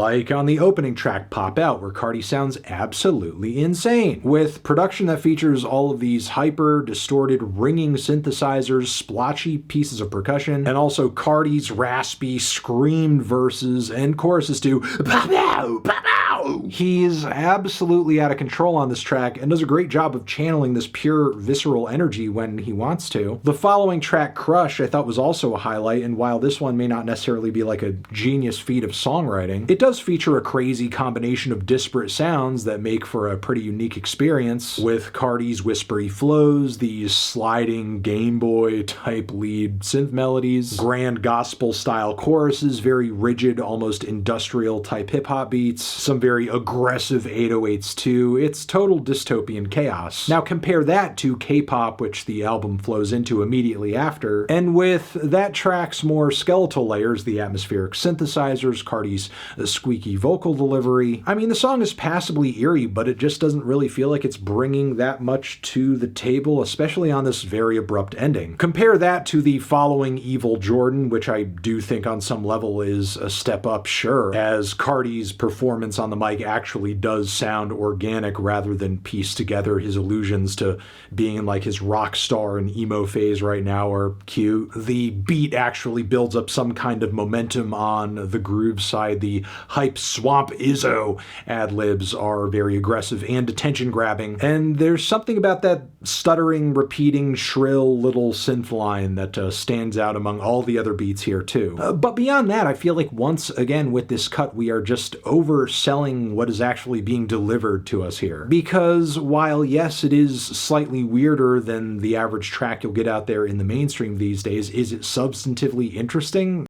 like on the opening track Pop Out, where Carti sounds absolutely insane, with production that features all of these hyper, distorted, ringing synthesizers, splotchy pieces of percussion, and also Carti's raspy, screamed verses and choruses to Pop Out, Pop Out! He's absolutely out of control on this track and does a great job of channeling this pure, visceral energy when he wants to. The following track, Crush, I thought was also a highlight, and while this one may not necessarily be like a genius feat of songwriting, it does feature a crazy combination of disparate sounds that make for a pretty unique experience, with Carti's whispery flows, these sliding Game Boy type lead synth melodies, grand gospel style choruses, very rigid, almost industrial type hip hop beats, some very aggressive 808s too. It's total dystopian chaos. Now compare that to K-pop, which the album flows into immediately after, and with that track's more skeletal layers, the atmospheric synthesizers, Carti's squeaky vocal delivery. I mean, the song is passably eerie, but it just doesn't really feel like it's bringing that much to the table, especially on this very abrupt ending. Compare that to the following Evil Jordan, which I do think on some level is a step up, sure, as Carti's performance on the mic actually does sound organic rather than piece together. His allusions to being in like his rock star and emo phase right now are cute. The beat actually builds up some kind of momentum on the groove side. The hype swamp Izzo ad-libs are very aggressive and attention-grabbing, and there's something about that stuttering, repeating, shrill little synth line that stands out among all the other beats here too. But beyond that, I feel like once again with this cut we are just overselling what is actually being delivered to us here. Because while yes, it is slightly weirder than the average track you'll get out there in the mainstream these days, is it substantively interesting?